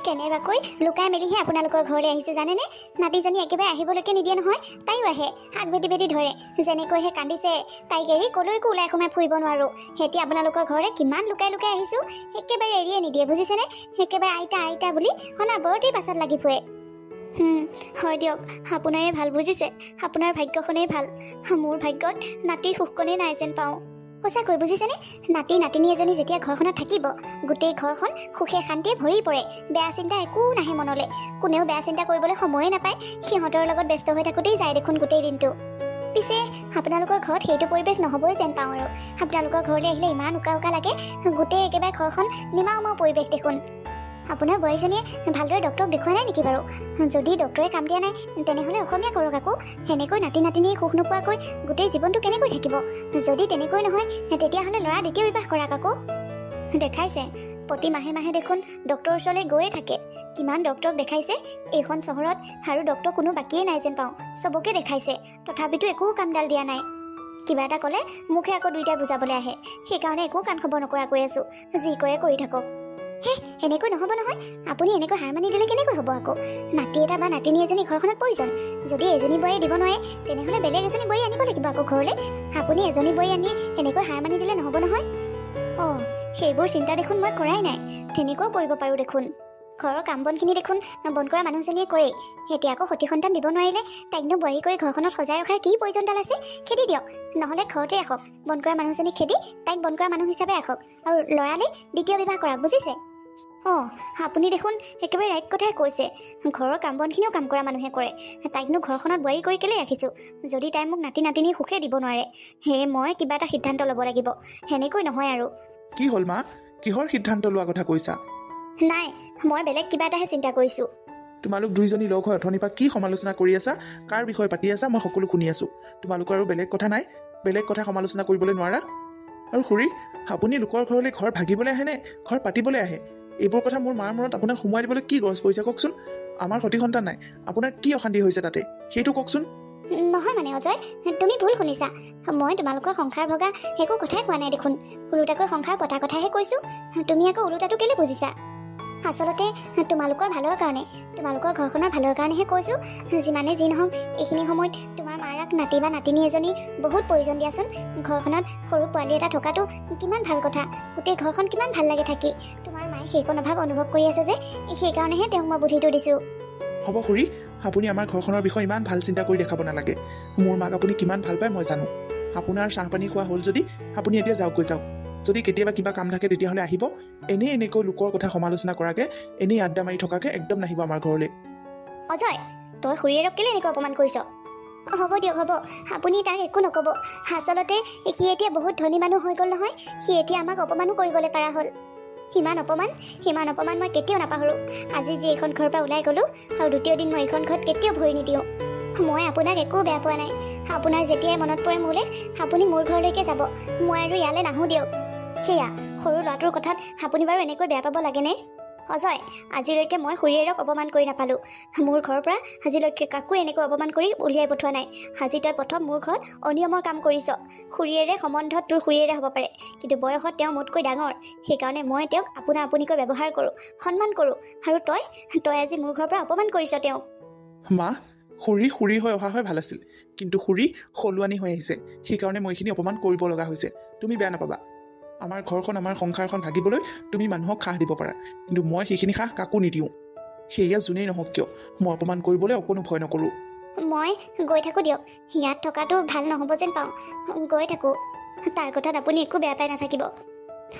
কেনেবাকৈ লুকাই মেলিহে আপোনালোকৰ ঘৰলৈ আহিছোঁ জানেনে? নাতিজনী একেবাৰে আহিবলৈকে নিদিয়ে নহয়, তাইও আহে, হাক ভেটি ভেটি ধৰে। যেনেকৈহে কান্দিছে, তাইক এৰি ক'লৈকো ওলাই সোমাই ফুৰিব নোৱাৰোঁ। সেতি আপোনালোকৰ ঘৰলৈ কিমান লুকাই লুকাই আহিছোঁ, একেবাৰে এৰিয়ে নিদিয়ে বুজিছেনে? একেবাৰে আইতা আইতা বুলি অনাবৰতেই পাছত লাগি ফুৰে। হয় দিয়ক, আপোনাৰে ভাল বুজিছে, আপোনাৰ ভাগ্যখনেই ভাল। মোৰ ভাগ্যত নাতিৰ সুখকণেই নাই যেন পাওঁ। সঁচাকৈ বুজিছেনে? নাতি নাতিনী এজনী যেতিয়া ঘৰখনত থাকিব, গোটেই ঘৰখন সুখে শান্তিয়ে ভৰি পৰে। বেয়া চিন্তা একো নাহে মনলৈ, কোনেও বেয়া চিন্তা কৰিবলৈ সময়ে নাপায়। সিহঁতৰ লগত ব্যস্ত হৈ থাকোঁতেই যায় দেখোন গোটেই দিনটো। পিছে আপোনালোকৰ ঘৰত সেইটো পৰিৱেশ নহ'বই যেন পাওঁ আৰু। আপোনালোকৰ ঘৰলৈ আহিলে ইমান উকা উকা লাগে, গোটেই একেবাৰে ঘৰখন নিমাও মাও পৰিৱেশ দেখোন। আপোনাৰ বোৱাৰীজনীয়ে ভালদৰে ডক্টৰক দেখুওৱা নাই নেকি বাৰু? যদি ডক্টৰে কাম দিয়া নাই, তেনেহ'লে অসমীয়া কৰক আকৌ। সেনেকৈ নাতি নাতিনীয়ে সুখ নোপোৱাকৈ গোটেই জীৱনটো কেনেকৈ থাকিব? যদি তেনেকৈ নহয়, তেতিয়াহ'লে ল'ৰা দ্বিতীয় বিবাহ কৰাক আকৌ। দেখাইছে, প্ৰতি মাহে মাহে দেখোন ডক্টৰৰ ওচৰলৈ গৈয়ে থাকে। কিমান ডক্টৰক দেখাইছে এইখন চহৰত, আৰু ডক্টৰ কোনো বাকীয়ে নাই যেন পাওঁ। চবকে দেখাইছে, তথাপিতো একো কামডাল দিয়া নাই। কিবা এটা ক'লে মুখে আকৌ দুইটাই বুজাবলৈ আহে। সেইকাৰণে একো কাণ খবৰ নকৰা কৈ আছোঁ, যি কৰে কৰি থাকক। হে, এনেকৈ নহ'ব নহয়। আপুনি এনেকৈ হাৰ মানি দিলে কেনেকৈ হ'ব আকৌ? নাতি এটা বা নাতিনী এজনী ঘৰখনত প্ৰয়োজন। যদি এজনী বোৱাৰী দিব নোৱাৰে, তেনেহ'লে বেলেগ এজনী বোৱাৰী আনিব লাগিব আকৌ ঘৰলৈ। আপুনি এজনী বোৱাৰী আনি এনেকৈ হাৰ মানি দিলে নহ'ব নহয়। অঁ, সেইবোৰ চিন্তা দেখোন মই কৰাই নাই। তেনেকৈও কৰিব পাৰোঁ দেখোন। ঘৰৰ কাম বনখিনি দেখোন বন কৰা মানুহজনীয়ে কৰেই। এতিয়া আকৌ সতি সন্তান দিব নোৱাৰিলে তাইকনো বোৱাৰী কৰি ঘৰখনত সজাই ৰখাৰ কি প্ৰয়োজনডাল আছে? খেদি দিয়ক, নহ'লে ঘৰতে ৰাখক। বন কৰা মানুহজনীক খেদি তাইক বন কৰা মানুহ হিচাপে ৰাখক, আৰু ল'ৰালে দ্বিতীয় বিবাহ কৰাক, বুজিছে? অঁ, আপুনি দেখোন একেবাৰে ৰাইট কথাই কৈছে। ঘৰৰ কাম বনখিনিও কাম কৰা মানুহে কৰে। তাইকনো ঘৰখনত বোৱাৰী কৰি কেলৈ ৰাখিছোঁ? যদি তাই মোক নাতি নাতিনীৰ সুখে দিব নোৱাৰে, সেয়ে মই কিবা এটা সিদ্ধান্ত ল'ব লাগিব। সেনেকৈ নহয় আৰু। কি হ'ল মা, কিহৰ সিদ্ধান্ত লোৱা কথা কৈছা? নাই, মই বেলেগ কিবা এটাহে চিন্তা কৰিছোঁ। তোমালোক দুইজনী লগ হৈ অথনিৰ পৰা কি সমালোচনা কৰি আছা, কাৰ বিষয়ে পাতি আছা, মই সকলো শুনি আছোঁ। তোমালোকৰ আৰু বেলেগ কথা নাই? বেলেগ কথা সমালোচনা কৰিবলৈ নোৱাৰা? আৰু খুৰী, আপুনি লোকৰ ঘৰলৈ ঘৰ ভাগিবলৈ আহেনে ঘৰ পাতিবলৈ আহে? এইবোৰ কথা মোৰ মাৰ মূৰত আপোনাক সোমোৱাই দিবলৈ কি গৰজ পৰিছে কওকচোন? আমাৰ সতি সন্তান নাই, আপোনাৰ কি অশান্তি হৈছে তাতে, সেইটো কওকচোন। নহয় মানে অজয়, তুমি ভুল শুনিছা। মই তোমালোকৰ সংসাৰ ভগা একো কথাই কোৱা নাই দেখোন। ওলোটাকৈ সংসাৰ পতা কথাহে কৈছোঁ। তুমি আকৌ ওলোটাটো কেলৈ বুজিছা? আচলতে তোমালোকৰ ভালৰ কাৰণে, তোমালোকৰ ঘৰখনৰ ভালৰ কাৰণেহে কৈছোঁ। যিমানে যি নহওক, এইখিনি সময়ত তোমাৰ মাৰাক নাতি বা নাতিনী এজনীৰ বহুত প্ৰয়োজন দিয়াচোন। ঘৰখনত সৰু পোৱালি এটা থকাটো কিমান ভাল কথা। গোটেই ঘৰখন কিমান ভাল লাগে থাকি। তোমাৰ মায়ে সেইকণ অভাৱ অনুভৱ কৰি আছে যে, সেইকাৰণেহে তেওঁক মই বুদ্ধিটো দিছোঁ। হ'ব খুৰী, আপুনি আমাৰ ঘৰখনৰ বিষয়ে ইমান ভাল চিন্তা কৰি দেখাব নালাগে। মোৰ মাক আপুনি কিমান ভাল পায় মই জানো। আপোনাৰ চাহপানী খোৱা হ'ল যদি আপুনি এতিয়া যাওকগৈ যাওক। যদি কেতিয়াবা কিবা কাম থাকে তেতিয়াহ'লে আহিব। এনেকৈ লোকৰ কথা সমালোচনা কৰাকৈ, এনেই আড্ডা মাৰি থকাকৈ একদম নাহিব আমাৰ ঘৰলৈ। অজয়, তই খুৰীয়েৰক কেলৈ এনেকৈ অপমান কৰিছ? হ'ব দিয়ক, হ'ব, আপুনি তাক একো নক'ব। আচলতে সি এতিয়া বহুত ধনী মানুহ হৈ গ'ল নহয়। সি এতিয়া আমাক অপমানো কৰিবলৈ পৰা হ'ল। সিমান অপমান মই কেতিয়াও নাপাহৰোঁ। আজি যি এইখন ঘৰৰ পৰা ওলাই গ'লোঁ, আৰু দ্বিতীয় দিন মই এইখন ঘৰত কেতিয়াও ভৰি নিদিওঁ। মই আপোনাক একো বেয়া পোৱা নাই। আপোনাৰ যেতিয়াই মনত পৰে মোলৈ, আপুনি মোৰ ঘৰলৈকে যাব। মই আৰু ইয়ালৈ নাহোঁ দিয়ক। সেয়া সৰু ল'ৰাটোৰ কথাত আপুনি বাৰু এনেকৈ বেয়া পাব লাগেনে? অজয়, আজিলৈকে মই খুৰীয়েৰক অপমান কৰি নাপালোঁ। মোৰ ঘৰৰ পৰা আজিলৈকে কাকো এনেকৈ অপমান কৰি উলিয়াই পঠোৱা নাই। আজি তই প্ৰথম মোৰ ঘৰত অনিয়মৰ কাম কৰিছ। খুৰীয়েৰে সম্বন্ধত তোৰ খুৰীয়েৰে হ'ব পাৰে, কিন্তু বয়সত তেওঁ মোতকৈ ডাঙৰ। সেইকাৰণে মই তেওঁক আপোনা আপুনিকৈ ব্যৱহাৰ কৰোঁ, সন্মান কৰোঁ। আৰু তই আজি মোৰ ঘৰৰ পৰা অপমান কৰিছ তেওঁক। মা, খুৰী হৈ অহা হয় ভাল আছিল, কিন্তু খুৰী সলুৱানী হৈ আহিছে। সেইকাৰণে মই এইখিনি অপমান কৰিব লগা হৈছে। তুমি বেয়া নাপাবা। আমাৰ ঘৰখন, আমাৰ সংসাৰখন ভাগিবলৈ তুমি মানুহক সাহ দিব পাৰা, কিন্তু মই সেইখিনি সাহ কাকো নিদিওঁ। সেয়া যোনেই নহওক কিয়, মই অপমান কৰিবলৈ অকণো ভয় নকৰোঁ। মই গৈ থাকোঁ দিয়ক। ইয়াত থকাটো ভাল নহ'ব যেন পাওঁ। গৈ থাকোঁ। তাৰ কথাত আপুনি একো বেয়া পাই নাথাকিব।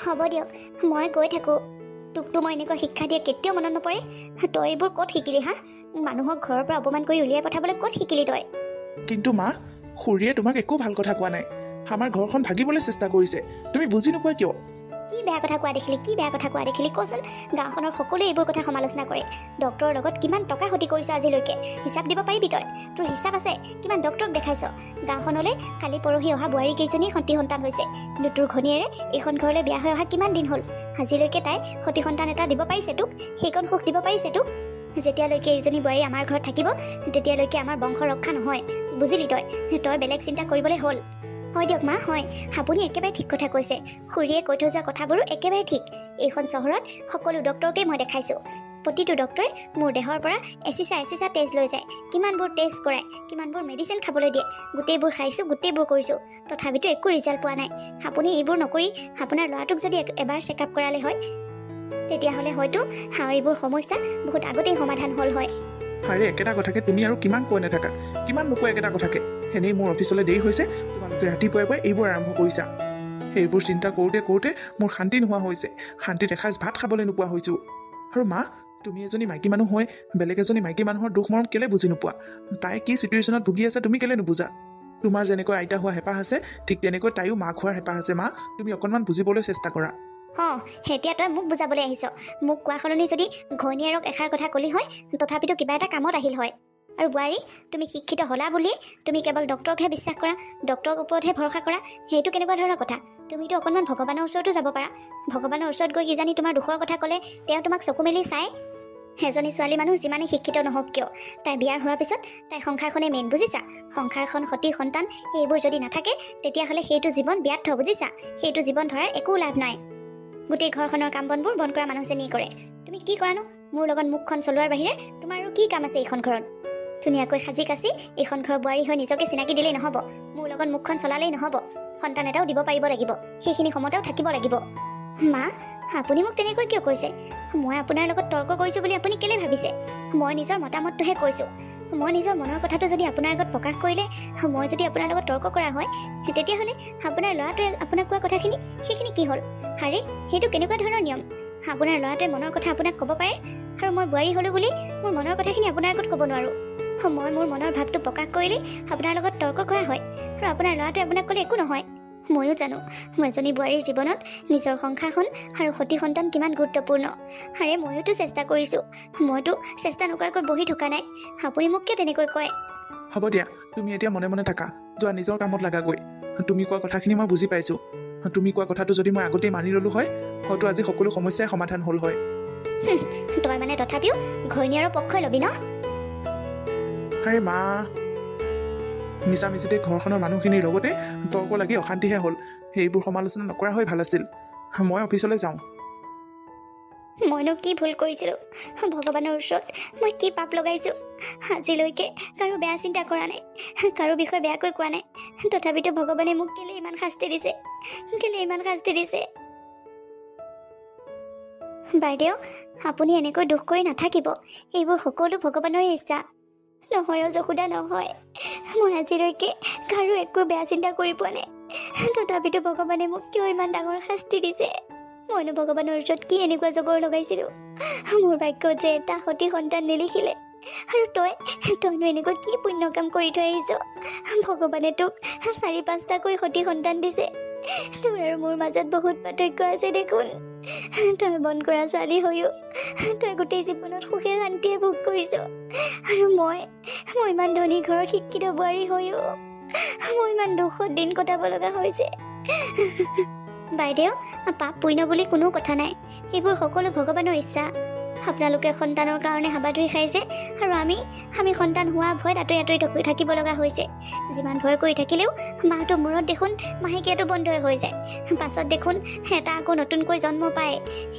হ'ব দিয়ক, মই গৈ থাকোঁ। তোকতো মই এনেকুৱা শিক্ষা দিয়ে কেতিয়াও মনত নপৰে। তই এইবোৰ ক'ত শিকিলি হা? মানুহক ঘৰৰ পৰা অপমান কৰি উলিয়াই পঠাবলৈ ক'ত শিকিলি তই? কিন্তু মা, খুৰীয়ে তোমাক একো ভাল কথা কোৱা নাই। আমাৰ ঘৰখন ভাগিবলৈ চেষ্টা কৰিছে, তুমি বুজি নোপোৱা কিয়? কি বেয়া কথা কোৱা দেখিলি কচোন? গাঁওখনৰ সকলোৱে এইবোৰ কথা সমালোচনা কৰে। ডক্টৰৰ লগত কিমান টকা ক্ষতি কৰিছ আজিলৈকে, হিচাপ দিব পাৰিবি তই? তোৰ হিচাপ আছে? কিমান ডক্টৰক দেখাইছ? গাঁওখনলৈ কালি পৰহি অহা বোৱাৰী কেইজনী সতি সন্তান হৈছে, কিন্তু তোৰ ঘনীয়েৰে এইখন ঘৰলৈ বিয়া হৈ অহা কিমান দিন হ'ল? আজিলৈকে তাই সতি সন্তান এটা দিব পাৰিছে তোক? সেইকণ সুখ দিব পাৰিছে তোক? যেতিয়ালৈকে এইজনী বোৱাৰী আমাৰ ঘৰত থাকিব, তেতিয়ালৈকে আমাৰ বংশ ৰক্ষা নহয়, বুজিলি তই? বেলেগ চিন্তা কৰিবলৈ হ'ল। হয় দিয়ক মা, হয়, আপুনি একেবাৰে ঠিক কথা কৈছে। খুৰীয়ে কৈ থৈ যোৱা কথাবোৰো একেবাৰে ঠিক। এইখন চহৰত সকলো ডক্টৰকে মই দেখাইছোঁ। প্ৰতিটো ডক্টৰে মোৰ দেহৰ পৰা এচিচা টেষ্ট লৈ যায়, কিমানবোৰ টেষ্ট কৰায়, কিমানবোৰ মেডিচিন খাবলৈ দিয়ে, গোটেইবোৰ খাইছোঁ, গোটেইবোৰ কৰিছোঁ, তথাপিতো একো ৰিজাল্ট পোৱা নাই। আপুনি এইবোৰ নকৰি আপোনাৰ ল'ৰাটোক যদি এবাৰ চেকআপ কৰালে হয়, তেতিয়াহ'লে হয়তো এইবোৰ সমস্যা বহুত আগতেই সমাধান হ'ল হয়। আৰে একেটা কথাকে তুমি আৰু কিমান কৈ নাথাকা, কিমান নোকোৱা একেটা কথাকে। এনেই মোৰ অফিচলৈ দেৰি হৈছে, তোমালোকে ৰাতিপুৱাই পুৱাই এইবোৰ আৰম্ভ কৰিছা। সেইবোৰ চিন্তা কৰোঁতে কৰোঁতে মোৰ শান্তি নোহোৱা হৈছে, শান্তিত এসাঁজ ভাত খাবলৈ নোপোৱা হৈছোঁ। আৰু মা, তুমি এজনী মাইকী মানুহ হৈ বেলেগ এজনী মাইকী মানুহৰ দুখ মৰম কেলৈ বুজি নোপোৱা? তাই কি চিটুৱেশ্যনত ভুগি আছে তুমি কেলৈ নুবুজা? তোমাৰ যেনেকৈ আইতা হোৱা হেঁপাহ আছে, ঠিক তেনেকৈ তাইও মাক হোৱাৰ হেঁপাহ আছে। মা, তুমি অকণমান বুজিবলৈ চেষ্টা কৰা। এতিয়া তই মোক বুজাবলৈ আহিছ। মোক কোৱা সলনি যদি ঘৈণীয়েৰক এষাৰ কথা ক'লি হয়, তথাপিতো কিবা এটা কামত আহিল হয়। আৰু বোৱাৰী, তুমি শিক্ষিত হ'লা বুলিয়ে তুমি কেৱল ডক্টৰকহে বিশ্বাস কৰা, ডক্টৰৰ ওপৰতহে ভৰসা কৰা, সেইটো কেনেকুৱা ধৰণৰ কথা? তুমিতো অকণমান ভগৱানৰ ওচৰতো যাব পাৰা। ভগৱানৰ ওচৰত গৈ কিজানি তোমাৰ দুখৰ কথা ক'লে তেওঁ তোমাক চকু মেলি চাই। এজনী ছোৱালী মানুহ যিমানেই শিক্ষিত নহওক কিয়, তাই বিয়াৰ হোৱাৰ পিছত তাই সংসাৰখনেই মেইন, বুজিছা? সংসাৰখন, সতি সন্তান এইবোৰ যদি নাথাকে, তেতিয়াহ'লে সেইটো জীৱন ব্যৰ্থ, বুজিছা? সেইটো জীৱন ধৰাৰ একো লাভ নাই। গোটেই ঘৰখনৰ কাম বনবোৰ বন্ধ কৰা মানুহজনীয়ে কৰে। তুমি কি কৰানো? মোৰ লগত মুখখন চলোৱাৰ বাহিৰে তোমাৰ আৰু কি কাম আছে এইখন ঘৰত? ধুনীয়াকৈ সাজি কাচি এইখন ঘৰৰ বোৱাৰী হৈ নিজকে চিনাকি দিলেই নহ'ব, মোৰ লগত মুখখন চলালেই নহ'ব, সন্তান এটাও দিব পাৰিব লাগিব, সেইখিনি সময়তেও থাকিব লাগিব। মা, আপুনি মোক তেনেকৈ কিয় কৈছে? মই আপোনাৰ লগত তৰ্ক কৰিছোঁ বুলি আপুনি কেলৈ ভাবিছে? মই নিজৰ মতামতটোহে কৈছোঁ। মই নিজৰ মনৰ কথাটো যদি আপোনাৰ আগত প্ৰকাশ কৰিলে, মই যদি আপোনাৰ লগত তৰ্ক কৰা হয়, তেতিয়াহ'লে আপোনাৰ ল'ৰাটোৱে আপোনাক কোৱা কথাখিনি, সেইখিনি কি হ'ল? আৰে, সেইটো কেনেকুৱা ধৰণৰ নিয়ম? আপোনাৰ ল'ৰাটোৱে মনৰ কথা আপোনাক ক'ব পাৰে, আৰু মই বোৱাৰী হ'লোঁ বুলি মোৰ মনৰ কথাখিনি আপোনাৰ আগত ক'ব নোৱাৰোঁ। মই মোৰ মনৰ ভাৱটো প্ৰকাশ কৰিলে আপোনাৰ লগত তৰ্ক কৰা হয়, আৰু আপোনাৰ ল'ৰাটোৱে আপোনাক ক'লে একো নহয়। ময়ো জানো এজনী বোৱাৰীৰ জীৱনত নিজৰ সংসাৰখন আৰু সতি সন্তান কিমান গুৰুত্বপূৰ্ণ। আৰে, ময়োতো চেষ্টা কৰিছোঁ, মইতো চেষ্টা নকৰাকৈ বহি থকা নাই। আপুনি মোক কিয় তেনেকৈ কয়? হ'ব দিয়া, তুমি এতিয়া মনে মনে থাকা, যোৱা নিজৰ কামত লাগাগৈ। তুমি কোৱা কথাখিনি মই বুজি পাইছোঁ। তুমি কোৱা কথাটো যদি মই আগতেই মানি ল'লোঁ হয়, হয়তো আজি সকলো সমস্যাই সমাধান হ'ল হয়। তই মানে তথাপিও ঘৈণীয়েৰৰ পক্ষই ল'বি ন? আৰে মা, মিছামিছিতে ঘৰখনৰ মানুহখিনিৰ লগতে তৰ্ক লাগি অশান্তিহে হ'ল। সেইবোৰ সমালোচনা নকৰা হৈ ভাল আছিল। মই অফিচলৈ যাওঁ। মইনো কি ভুল কৰিছিলোঁ? ভগৱানৰ ওচৰত মই কি পাপ লগাইছোঁ? আজিলৈকে কাৰো বেয়া চিন্তা কৰা নাই, কাৰো বিষয়ে বেয়াকৈ কোৱা নাই, তথাপিতো ভগৱানে মোক কেলে ইমান শাস্তি দিছে? বাইদেউ, আপুনি এনেকৈ দুখ কৰি নাথাকিব, এইবোৰ সকলো ভগৱানৰে ইচ্ছা। নহয় যশোদা, নহয়, মই আজিলৈকে কাৰো একো বেয়া চিন্তা কৰি পোৱা নাই, তথাপিতো ভগৱানে মোক কিয় ইমান ডাঙৰ শাস্তি দিছে? মইনো ভগৱানৰ ওচৰত কি এনেকুৱা জগৰ লগাইছিলোঁ? মোৰ ভাগ্যত যে এটা সতি সন্তান নিলিখিলে, আৰু তইনো এনেকুৱা কি পুণ্য কাম কৰি থৈ আহিছ? ভগৱানে তোক 4-5টাকৈ সতি সন্তান দিছে। তোৰ আৰু মোৰ মাজত বহুত পাৰ্থক্য আছে দেখোন। তই বন কৰা ছোৱালী হৈও তই গোটেই জীৱনত সুখে শান্তিয়ে ভোগ কৰিছ, আৰু মই ইমান ধনী ঘৰৰ শিক্ষিত বোৱাৰী হৈও মই ইমান দুখত দিন কটাব লগা হৈছে। বাইদেউ, পাপ পুণ্য বুলি কোনো কথা নাই, এইবোৰ সকলো ভগৱানৰ ইচ্ছা। আপোনালোকে সন্তানৰ কাৰণে হাবাথুৰি খাইছে, আৰু আমি সন্তান হোৱা ভয়ত আঁতৰি থাকিব লগা হৈছে। যিমান ভয় কৰি থাকিলেও মাহটোৰ মূৰত দেখোন মাহেকীয়াটো বন্ধই হৈ যায়। পাছত দেখোন এটা আকৌ নতুনকৈ জন্ম পায়।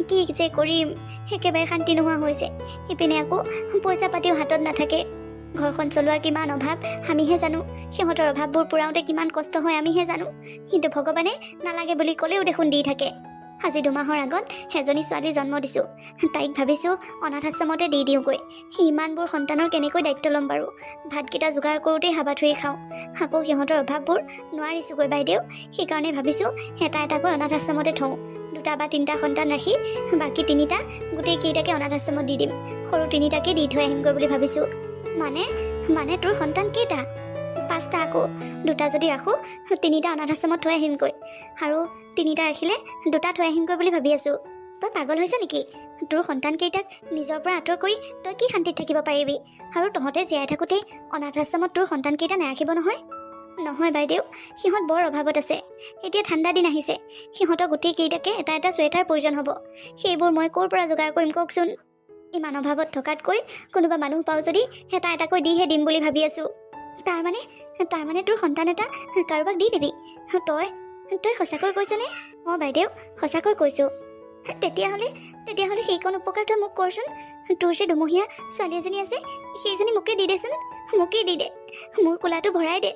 কি যে কৰিম, একেবাৰে শান্তি নোহোৱা হৈছে। ইপিনে আকৌ পইচা পাতিও হাতত নাথাকে। ঘৰখন চলোৱা কিমান অভাৱ আমিহে জানো, সিহঁতৰ অভাৱবোৰ পূৰাওঁতে কিমান কষ্ট হয় আমিহে জানো, কিন্তু ভগৱানে নালাগে বুলি ক'লেও দেখোন দি থাকে। আজি 2 মাহৰ আগত এজনী ছোৱালী জন্ম দিছোঁ, তাইক ভাবিছোঁ অনাথ আশ্ৰমতে দি দিওঁগৈ। ইমানবোৰ সন্তানৰ কেনেকৈ দায়িত্ব ল'ম বাৰু? ভাতকেইটা যোগাৰ কৰোঁতেই হাবাথুৰি খাওঁ, আকৌ সিহঁতৰ অভাৱবোৰ নোৱাৰিছোঁগৈ বাইদেউ। সেইকাৰণে ভাবিছোঁ এটাকৈ অনাথ আশ্ৰমতে থওঁ, 2 বা 3টা সন্তান ৰাখি বাকী 3টা গোটেইকেইটাকে অনাথ আশ্ৰমত দি দিম, সৰু 3টাকে দি থৈ আহিমগৈ বুলি ভাবিছোঁ। মানে তোৰ সন্তান কেইটা? 5টা। আকৌ 2টা যদি ৰাখোঁ 3টা অনাথ আশ্ৰমত থৈ আহিমগৈ, আৰু 3টা ৰাখিলে 2টা থৈ আহিমগৈ বুলি ভাবি আছোঁ। তই পাগল হৈছ নেকি? তোৰ সন্তানকেইটাক নিজৰ পৰা আঁতৰ কৰি তই কি শান্তিত থাকিব পাৰিবি? আৰু তহঁতে জীয়াই থাকোঁতেই অনাথ আশ্ৰমত তোৰ সন্তানকেইটা নাৰাখিব নহয় বাইদেউ, সিহঁত বৰ অভাৱত আছে। এতিয়া ঠাণ্ডা দিন আহিছে, সিহঁতক গোটেইকেইটাকে এটা চুৱেটাৰ প্ৰয়োজন হ'ব। সেইবোৰ মই ক'ৰ পৰা যোগাৰ কৰিম কওকচোন? ইমান অভাৱত থকাতকৈ কোনোবা মানুহ পাওঁ যদি এটাকৈ দিহে দিম বুলি ভাবি আছোঁ। তাৰমানে তোৰ সন্তান এটা কাৰোবাক দি দিবি? তই সঁচাকৈ কৈছনে? বাইদেউ, সঁচাকৈ কৈছোঁ। তেতিয়াহ'লে সেইকণ উপকাৰ তই মোক কৰচোন। তোৰ যে দুমহীয়া ছোৱালী এজনী আছে, সেইজনী মোকে দি দেচোন, মোকেই দি দে। মোৰ কোলাটো ভৰাই দে,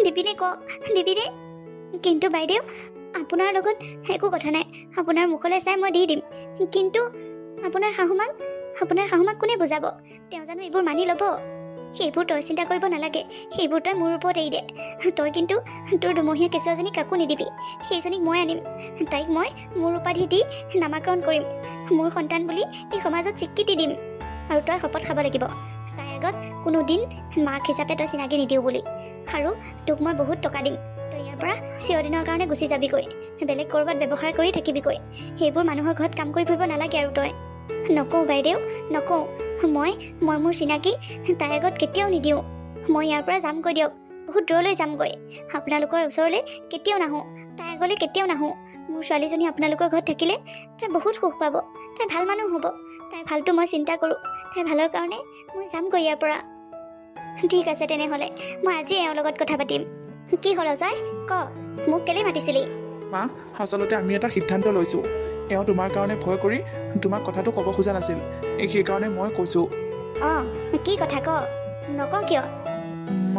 দিবিনে ক, দিবিনে? কিন্তু বাইদেউ, আপোনাৰ লগত একো কথা নাই, আপোনাৰ মুখলৈ চাই মই দি দিম। কিন্তু আপোনাৰ শাহুমাক কোনে বুজাব? তেওঁ জানো এইবোৰ মানি ল'ব? সেইবোৰ তই চিন্তা কৰিব নালাগে, সেইবোৰ তই মোৰ ওপৰত এৰি দে। তই কিন্তু তোৰ দুমহীয়া কেঁচুৱাজনীক কাকো নিদিবি, সেইজনীক মই আনিম। তাইক মই মোৰ উপাধি দি নামাকৰণ কৰিম, মোৰ সন্তান বুলি এই সমাজত স্বীকৃতি দিম। আৰু তই শপত খাব লাগিব তাইৰ আগত কোনোদিন মাক হিচাপে তই চিনাকি নিদিওঁ বুলি। আৰু তোক মই বহুত টকা দিম, তই ইয়াৰ পৰা চিৰদিনৰ কাৰণে গুচি যাবিগৈ, বেলেগ ক'ৰবাত ব্যৱহাৰ কৰি থাকিবিগৈ। সেইবোৰ মানুহৰ ঘৰত কাম কৰি ফুৰিব নালাগে আৰু তই। নকওঁ বাইদেউ, নকওঁ। মই মোৰ চিনাকি তাইৰ আগত কেতিয়াও নিদিওঁ। মই ইয়াৰ পৰা যামগৈ দিয়ক, বহুত দূৰলৈ যামগৈ। আপোনালোকৰ ওচৰলৈ কেতিয়াও নাহোঁ, তাইৰ আগলৈ কেতিয়াও নাহোঁ। মোৰ ছোৱালীজনী আপোনালোকৰ ঘৰত থাকিলে তাই বহুত সুখ পাব, তাই ভাল মানুহ হ'ব। তাইৰ ভালটো মই চিন্তা কৰোঁ, তাইৰ ভালৰ কাৰণে মই যামগৈ ইয়াৰ পৰা। ঠিক আছে তেনেহ'লে, মই আজি এওঁৰ লগত কথা পাতিম। কি হ'ল অজয়, ক, মোক কেলেই মাতিছিলি? মা, আচলতে আমি এটা সিদ্ধান্ত লৈছোঁ। এওঁ তোমাৰ কাৰণে ভয় কৰি তোমাক কথাটো ক'ব খোজা নাছিল, সেইকাৰণে মই কৈছোঁ। অঁ, কি কথা ক, নকওঁ কিয়?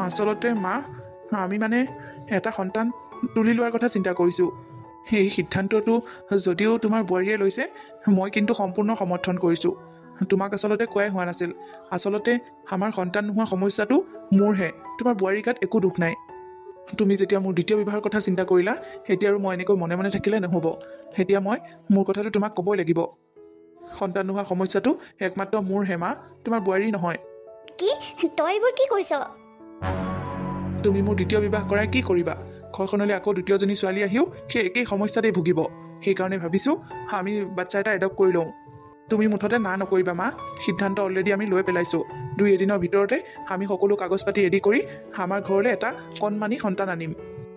আচলতে মা, আমি মানে এটা সন্তান তুলি লোৱাৰ কথা চিন্তা কৰিছোঁ। সেই সিদ্ধান্তটো যদিও তোমাৰ বোৱাৰীয়ে লৈছে, মই কিন্তু সম্পূৰ্ণ সমৰ্থন কৰিছোঁ। তোমাক আচলতে কোৱাই হোৱা নাছিল, আচলতে আমাৰ সন্তান নোহোৱা সমস্যাটো মোৰহে, তোমাৰ বোৱাৰীৰ গাত একো দুখ নাই। তুমি যেতিয়া মোৰ দ্বিতীয় বিবাহৰ কথা চিন্তা কৰিলা, এতিয়া আৰু মই এনেকৈ মনে মনে থাকিলে নহ'ব। এতিয়া মই মোৰ কথাটো তোমাক ক'বই লাগিব। সন্তান নোহোৱা সমস্যাটো একমাত্ৰ মোৰহে মা, তোমাৰ বোৱাৰীৰ নহয়। কি, তই এইবোৰ কি কৈছ? তুমি মোৰ দ্বিতীয় বিবাহ কৰাই কি কৰিবা? ঘৰখনলৈ আকৌ দ্বিতীয়জনী ছোৱালী আহিও সেই একেই সমস্যাতেই ভুগিব। সেইকাৰণে ভাবিছোঁ আমি বাচ্ছা এটা এডপ্ট কৰি লওঁ। তুমি মুঠতে না নকৰিবা মা, সিদ্ধান্ত অলৰেডি আমি লৈ পেলাইছোঁ। 2 এদিনৰ ভিতৰতে আমি সকলো কাগজ পাতি ৰেডি কৰি আমাৰ ঘৰলৈ এটা কণমানি সন্তান আনিম।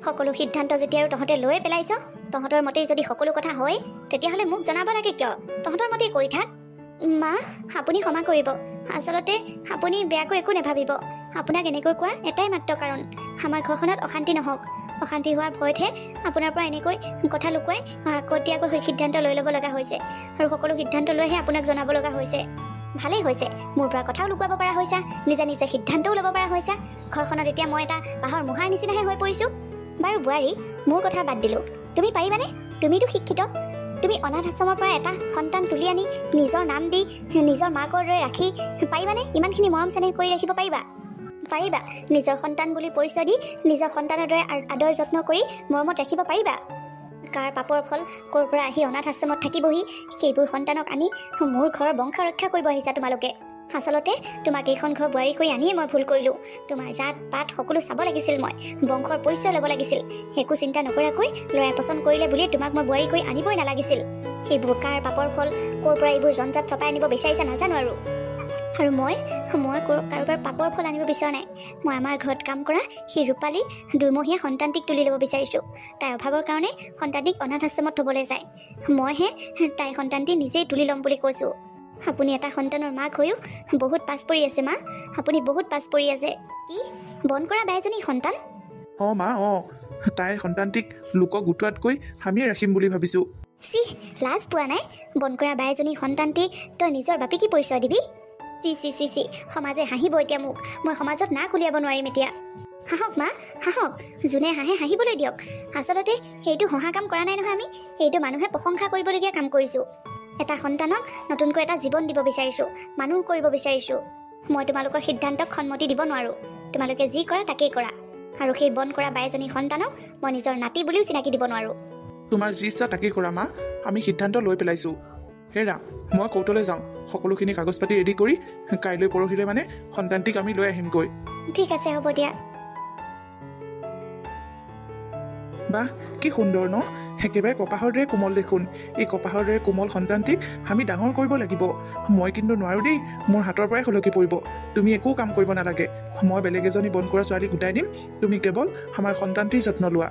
সকলো সিদ্ধান্ত যেতিয়া আৰু তহঁতে লৈ পেলাইছ, তহঁতৰ মতেই যদি সকলো কথা হয়, তেতিয়াহ'লে মোক জনাব লাগে কিয়? তহঁতৰ মতেই কৰি থাক। মা, আপুনি ক্ষমা কৰিব। আচলতে আপুনি বেয়াকৈ একো নাভাবিব। আপোনাক এনেকৈ কোৱা এটাই মাত্ৰ কাৰণ, আমাৰ ঘৰখনত অশান্তি নহওক। অশান্তি হোৱাৰ ভয়তহে আপোনাৰ পৰা এনেকৈ কথা লুকুৱাই আগতীয়াকৈ সিদ্ধান্ত লৈ ল'ব লগা হৈছে, আৰু সকলো সিদ্ধান্ত লৈহে আপোনাক জনাব লগা হৈছে। ভালেই হৈছে, মোৰ পৰা কথাও লুকুৱাব পৰা হৈছা, নিজে সিদ্ধান্তও ল'ব পৰা হৈছা। ঘৰখনত এতিয়া মই এটা বাঁহৰ মূহাৰ নিচিনাহে হৈ পৰিছোঁ। বাৰু বোৱাৰী, মোৰ কথা বাদ দিলোঁ, তুমি পাৰিবানে? তুমিতো শিক্ষিত, তুমি অনাথ আশ্ৰমৰ পৰা এটা সন্তান তুলি আনি নিজৰ নাম দি নিজৰ মাকৰ দৰে ৰাখি পাৰিবানে? ইমানখিনি মৰম চেনেহ কৰি ৰাখিব পাৰিবা? নিজৰ সন্তান বুলি পৰিচয় দি নিজৰ সন্তানৰ দৰে আদৰ যত্ন কৰি মৰমত ৰাখিব পাৰিবা? কাৰ পাপৰ ফল ক'ৰ পৰা আহি অনাথ আশ্ৰমত থাকিবহি, সেইবোৰ সন্তানক আনি মোৰ ঘৰৰ বংশ ৰক্ষা কৰিব আহিছা তোমালোকে। আচলতে তোমাক এইখন ঘৰ বোৱাৰী কৰি আনিয়ে মই ভুল কৰিলোঁ। তোমাৰ জাত পাত সকলো চাব লাগিছিল, মই বংশৰ পৰিচয় ল'ব লাগিছিল। একো চিন্তা নকৰাকৈ ল'ৰাই পচন্দ কৰিলে বুলিয়ে তোমাক মই বোৱাৰী কৰি আনিবই নালাগিছিল। সেইবোৰ কাৰ পাপৰ ফল, ক'ৰ পৰা এইবোৰ জঞ্জাত চপাই আনিব বিচাৰিছা নাজানো আৰু মই কাৰোবাৰ পাপৰ ফল আনিব বিচৰা নাই। মই আমাৰ ঘৰত কাম কৰা সেই ৰূপালীৰ 2মহীয়া সন্তানটিক তুলি ল'ব বিচাৰিছোঁ। তাইৰ অভাৱৰ কাৰণে সন্তানটিক অনাথ আশ্ৰমত থ'বলৈ যায়, মইহে তাইৰ সন্তানটি নিজেই তুলি ল'ম বুলি কৈছোঁ। আপুনি এটা সন্তানৰ মাক হৈও বহুত পাছ পৰি আছে মা, আপুনি বহুত পাছ পৰি আছে। কি, বন কৰা বাই এজনী সন্তান? অঁ মা, অঁ, তাইৰ সন্তানটিক লোকক গোটোৱাতকৈ আমিয়ে ৰাখিম বুলি ভাবিছোঁ। চিহ, লাজ পোৱা নাই? বন কৰা বাই এজনী সন্তানটি তই নিজৰ বাপেকি পৰিচয় দিবি? চি, সমাজে হাঁহিব এতিয়া মোক। মই সমাজত নাক উলিয়াব নোৱাৰিম এতিয়া। হাঁহক মা, হাঁহক, যোনে হাঁহে হাঁহিবলৈ দিয়ক। আচলতে সেইটো হহা কাম কৰা নাই নহয় আমি, এইটো মানুহে প্ৰশংসা কৰিবলগীয়া কাম কৰিছোঁ। এটা সন্তানক নতুনকৈ এটা জীৱন দিব বিচাৰিছোঁ, মানুহ কৰিব বিচাৰিছোঁ। মই তোমালোকৰ সিদ্ধান্তক সন্মতি দিব নোৱাৰোঁ। তোমালোকে যি কৰা তাকেই কৰা। আৰু সেই বন কৰা বাই এজনী সন্তানক মই নিজৰ নাতি বুলিও চিনাকি দিব নোৱাৰোঁ। তোমাৰ যি ইচ্ছা তাকেই কৰা মা, আমি সিদ্ধান্ত লৈ পেলাইছোঁ। হেৰা, মই কোৰ্টলৈ যাওঁ, সকলোখিনি কাগজ পাতি ৰেডি কৰি কাইলৈ পৰহিলৈ মানে সন্তানটিক আমি লৈ আহিমগৈ। ঠিক আছে, হ'ব দিয়া। বাহ, কি সুন্দৰ ন? একেবাৰে কপাহৰ দৰে কোমল দেখোন। এই কপাহৰ দৰে কোমল সন্তানটিক আমি ডাঙৰ কৰিব লাগিব। মই কিন্তু নোৱাৰোঁ দেই, মোৰ হাতৰ পৰাই সলকি পৰিব। তুমি একো কাম কৰিব নালাগে, মই বেলেগ এজনী বন কৰা ছোৱালী গোটাই দিম, তুমি কেৱল আমাৰ সন্তানটিৰ যত্ন লোৱা।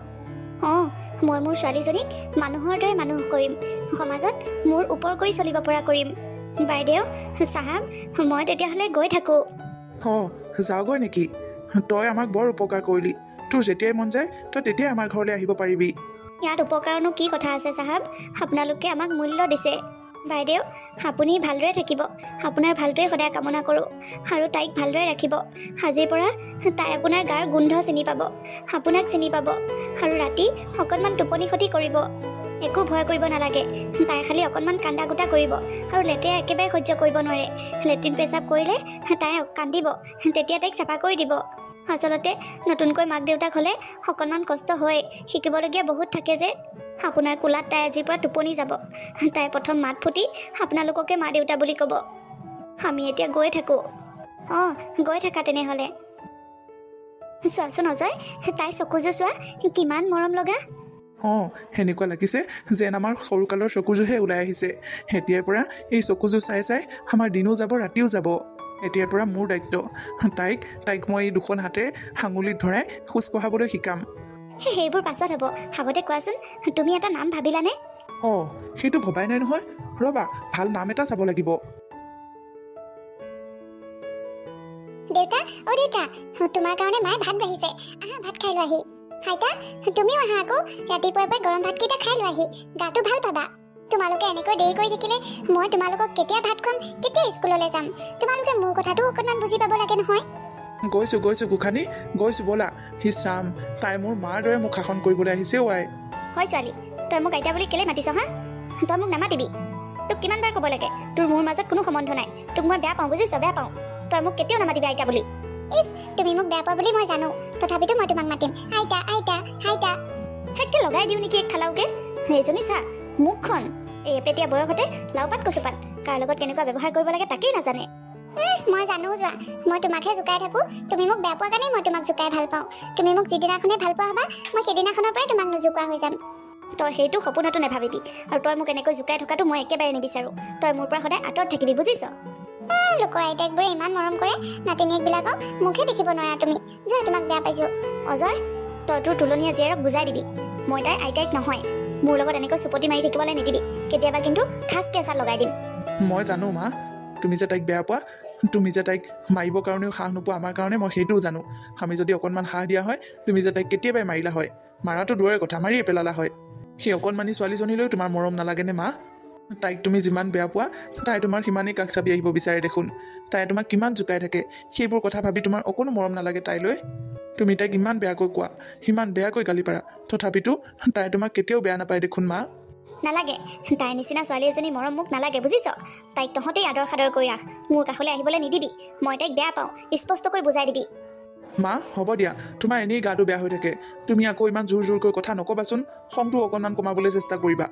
অঁ, মই মোৰ ছোৱালীজনীক মানুহৰ দৰে মানুহ কৰিম, সমাজত মোৰ ওপৰ কৰি চলিব পৰা কৰিম। বাইদেউ, চাহাব, মই তেতিয়াহ'লে গৈ থাকোঁ। অঁ, যাওঁগৈ নেকি? তই আমাক বৰ উপকাৰ কৰিলি। তোৰ যেতিয়াই মন যায় তই তেতিয়াই আমাৰ ঘৰলৈ আহিব পাৰিবি। ইয়াত উপকাৰনো কি কথা আছে চাহাব? আপোনালোকে আমাক মূল্য দিছে। বাইদেউ, আপুনি ভালদৰে থাকিব। আপোনাৰ ভালটোৱে সদায় কামনা কৰোঁ আৰু তাইক ভালদৰে ৰাখিব। আজিৰ পৰা তাই আপোনাৰ গাৰ গোন্ধ চিনি পাব, আপোনাক চিনি পাব আৰু ৰাতি অকণমান টোপনি ক্ষতি কৰিব। একো ভয় কৰিব নালাগে। তাই খালি অকণমান কান্দা গোটা কৰিব আৰু লেতেৰা একেবাৰে সহ্য কৰিব নোৱাৰে। লেট্ৰিন পেচাব কৰিলে তাই কান্দিব, তেতিয়া তাইক চাফা কৰি দিব। আচলতে নতুনকৈ মাক দেউতাক হ'লে অকণমান কষ্ট হয়, শিকিবলগীয়া বহুত থাকে যে। আপোনাৰ কোলাত তাই আজিৰ পৰা টোপনি যাব। তাই প্ৰথম মাত ফুটি আপোনালোককে মা দেউতা বুলি ক'ব। আমি এতিয়া গৈ থাকোঁ। অঁ, গৈ থাকা তেনেহ'লে। চোৱাচোন অজয়, তাই চকুযোৰ চোৱা, কিমান মৰম লগা। অঁ, সেনেকুৱা লাগিছে যেন আমাৰ সৰুকালৰ চকুযোৰহে ওলাই আহিছে। এতিয়াৰ পৰা এই চকুযোৰ চাই চাই আমাৰ দিনো যাব, ৰাতিও যাব। এতিয়াৰ পৰা মোৰ দায়িত্ব। তাইক মই এই দুখন হাতেৰে আঙুলিত ধৰাই খোজ কঢ়াবলৈ শিকাম। সেইবোৰ পাছত হ'ব, আগতে কোৱাচোন, তুমি এটা নাম ভাবিলানে? অঁ, সেইটো ভবাই নাই নহয়। ৰ'বা, ভাল নাম এটা চাব লাগিব। দেউতা, অ' দেউতা, তোমাৰ কাৰণে মায়ে ভাত বাঢ়িছে। আহা, ভাত খাই লোৱাহি। আইতা, তুমিও আহা আকৌ। ৰাতিপুৱাই পুৱাই গৰম ভাতকেইটা খাই লোৱাহি, গাটো ভাল পাবা। তোমালোকে এনেকৈ দেৰি কৰি থাকিলে মই তোমালোকক কেতিয়া ভাত খুৱাম, কেতিয়া স্কুললৈ যাম? তোমালোকে মোৰ কথাটো অকণমান বুজি পাব লাগে নহয়। গৈছোঁ গোসানী, গৈছোঁ ব'লা। সি চাম, তাই মোৰ মাৰ দৰে মোক শাসন কৰিবলৈ আহিছে অ' আই। হয় ছোৱালী, তই মোক আইতা বুলি কেলে মাতিছ হা? তই মোক নামাতিবি। তোক কিমানবাৰ ক'ব লাগে, তোৰ মোৰ মাজত কোনো সম্বন্ধ নাই। তোক মই বেয়া পাওঁ, বুজিছ? বেয়া পাওঁ। তই মোক কেতিয়াও নামাতিবি আইতা বুলি। ইছ, তুমি মোক বেয়া পোৱা বুলি মই জানো, তথাপিতো মই তোমাক মাতিম আইতা আইতা আইতা। হেককে লগাই দিওঁ নেকি এক থালাওকে? সেইজনী চা, মুখখন এই এপেটীয়া বয়সতে লাওপাত কচুপাত, কাৰ লগত কেনেকুৱা ব্যৱহাৰ কৰিব লাগে তাকেই নাজানে। মই জানো, যোৱা। মই তোমাকহে জোকাই থাকোঁ। তুমি মোক বেয়া পোৱা কাৰণেই মই তোমাক জোকাই ভাল পাওঁ। তুমি মোক যিদিনাখনে ভাল পোৱা হ'বা, মই সেইদিনাখনৰ পৰাই তোমাক নোজোকোৱা হৈ যাম। তই সেইটো সপোনতো নাভাবিবি, আৰু তই মোক এনেকৈ জোকাই থকাটো মই একেবাৰে নিবিচাৰোঁ। তই মোৰ পৰা সদায় আঁতৰত থাকিবি, বুজিছ? লোকৰ আইতাকবোৰে ইমান মৰম কৰে নাতিনীয়েকবিলাকক, মুখে দেখিব নোৱাৰা তুমি। যোৱা, তোমাক বেয়া পাইছোঁ। অজয়, তই তোৰ তুলনীয়া জীয়েৰক বুজাই দিবি, মই তাইৰ আইতাইক নহয়। মোৰ লগত এনেকৈ চুপতি মাৰি থাকিবলৈ নিদিবি, কেতিয়াবা কিন্তু ঠাচকৈ এচাল লগাই দিম। মই জানো মা, তুমি যে তাইক বেয়া পোৱা, তুমি যে তাইক মাৰিবৰ কাৰণেও সাহ নোপোৱা আমাৰ কাৰণে, মই সেইটোও জানো। আমি যদি অকণমান সাহ দিয়া হয়, তুমি যে তাইক কেতিয়াবাই মাৰিলা হয়। মাৰাটো দূৰৰে কথা, মাৰিয়ে পেলালা হয়। সেই অকণমানি ছোৱালীজনীলৈও তোমাৰ মৰম নালাগেনে মা? তাইক তুমি যিমান বেয়া পোৱা, তাই তোমাৰ সিমানেই কাষ চাপি আহিব বিচাৰে দেখোন। তাই তোমাক কিমান জোকাই থাকে, সেইবোৰ কথা ভাবি তোমাৰ অকণো মৰম নালাগে তাইলৈ? তুমি তাইক ইমান বেয়াকৈ কোৱা, সিমান বেয়াকৈ গালি পাৰা, তথাপিতো তাই তোমাক কেতিয়াও বেয়া নাপায় দেখোন মা। নালাগে, তাইৰ নিচিনা ছোৱালী এজনী মৰম মোক নালাগে, বুজিছ? তাইক তহঁতেই আদৰ সাদৰ কৰি ৰাখ, মোৰ কাষলৈ আহিবলৈ নিদিবি। মই তাইক বেয়া পাওঁ, স্পষ্টকৈ বুজাই দিবি। মা, হ'ব দিয়া, তোমাৰ এনেই গাটো বেয়া হৈ থাকে। তুমি আকৌ ইমান জোৰকৈ কথা নক'বাচোন, খংটো অকণমান কমাবলৈ চেষ্টা কৰিবা।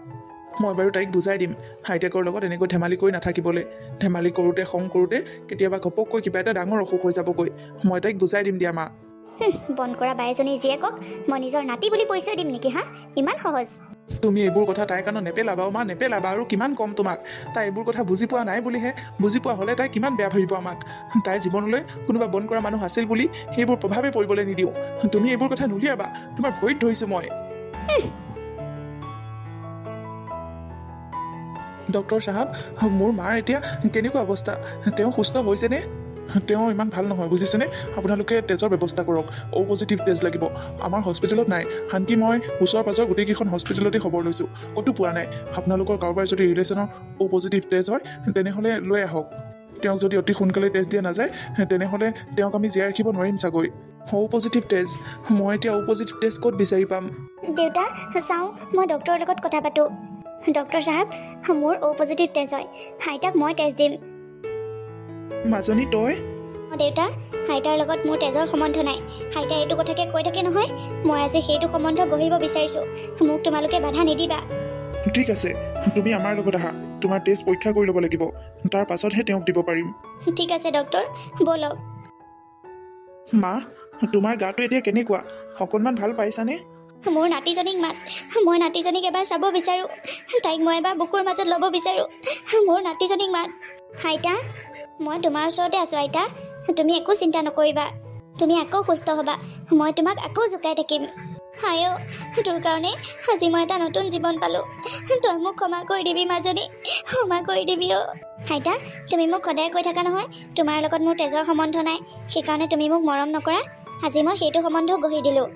মই বাৰু তাইক বুজাই দিম, আইতাকৰ লগত এনেকৈ ধেমালি কৰি নাথাকিবলৈ। ধেমালি কৰোঁতে, খং কৰোঁতে কেতিয়াবা ঘপককৈ কিবা এটা ডাঙৰ অসুখ হৈ যাবগৈ। মই তাইক বুজাই দিম দিয়া মা। বন কৰা বায়েজনীৰ জীয়েকক মই নিজৰ নাতি বুলি পৰিচয় দিম নেকি হা? ইমান সহজ? তুমি এইবোৰ কথা তাইৰ কাণত নেপেলাবা মা, নেপেলাবা। আৰু কিমান ক'ম তোমাক, তাই এইবোৰ কথা বুজি পোৱা নাই বুলিহে। বুজি পোৱা হ'লে তাই কিমান বেয়া ভাবিব আমাক। তাইৰ জীৱনলৈ কোনোবা বন কৰা মানুহ আছিল বুলি সেইবোৰ প্ৰভাৱে পৰিবলৈ নিদিওঁ। তুমি এইবোৰ কথা নুলিয়াবা, তোমাৰ ভৰিত ধৰিছোঁ মই। ডক্টৰ চাহাব, মোৰ মাৰ এতিয়া কেনেকুৱা অৱস্থা? তেওঁ সুস্থ হৈছেনে? তেওঁ ইমান ভাল নহয়, বুজিছেনে? আপোনালোকে তেজৰ ব্যৱস্থা কৰক, অ' পজিটিভ তেজ লাগিব। আমাৰ হস্পিটেলত নাই, আনকি মই ওচৰ পাজৰ গোটেইকেইখন হস্পিটেলতে খবৰ লৈছোঁ, ক'তো পোৱা নাই। আপোনালোকৰ কাৰোবাৰ যদি ৰিলেশ্যনৰ অ' পজিটিভ তেজ হয়, তেনেহ'লে লৈ আহক। তেওঁক যদি অতি সোনকালে তেজ দিয়া নাযায়, তেনেহ'লে তেওঁক আমি জীয়াই ৰাখিব নোৱাৰিম চাগৈ। অ' পজিটিভ তেজ, মই এতিয়া অ' পজিটিভ তেজ ক'ত বিচাৰি পাম? দেউতা, চাওঁ, মই ডক্টৰৰ লগত কথা পাতোঁ। ডক্টৰ চাহাব, মোৰ অ' পজিটিভ তেজ হয়, আইতাক মই তেজ দিম। মাজনী তই? দেউতা, আইতাৰ লগত মোৰ তেজৰ সম্বন্ধ নাই। আইতাই এইটো কথাকে কৈ থাকে নহয়, মই আজি সেইটো সম্বন্ধ গঢ়িব বিচাৰিছোঁ। মোক তোমালোকে বাধা নিদিবা। ঠিক আছে, তুমি আমাৰ লগত আহা, তোমাৰ তেজ পৰীক্ষা কৰি ল'ব লাগিব, তাৰ পাছতহে তেওঁক দিব পাৰিম। ঠিক আছে ডক্টৰ, ব'লক। মা, তোমাৰ গাটো এতিয়া কেনেকুৱা? অকণমান ভাল পাইছানে? মোৰ নাতিজনীক মাত, মই নাতিজনীক এবাৰ চাব বিচাৰোঁ। তাইক মই এবাৰ বুকুৰ মাজত ল'ব বিচাৰোঁ। মোৰ নাতিজনীক মাত। আইতা, মই তোমাৰ ওচৰতে আছোঁ আইতা, তুমি একো চিন্তা নকৰিবা। তুমি আকৌ সুস্থ হ'বা, মই তোমাক আকৌ জোকাই থাকিম। হায়, তোৰ কাৰণে আজি মই এটা নতুন জীৱন পালোঁ। তই মোক ক্ষমা কৰি দিবি মাজনী, ক্ষমা কৰি দিবি অ'। আইতা, তুমি মোক সদায় কৈ থাকা নহয় তোমাৰ লগত মোৰ তেজৰ সম্বন্ধ নাই, সেইকাৰণে তুমি মোক মৰম নকৰা। আজি মই সেইটো সম্বন্ধও গঢ়ি দিলোঁ।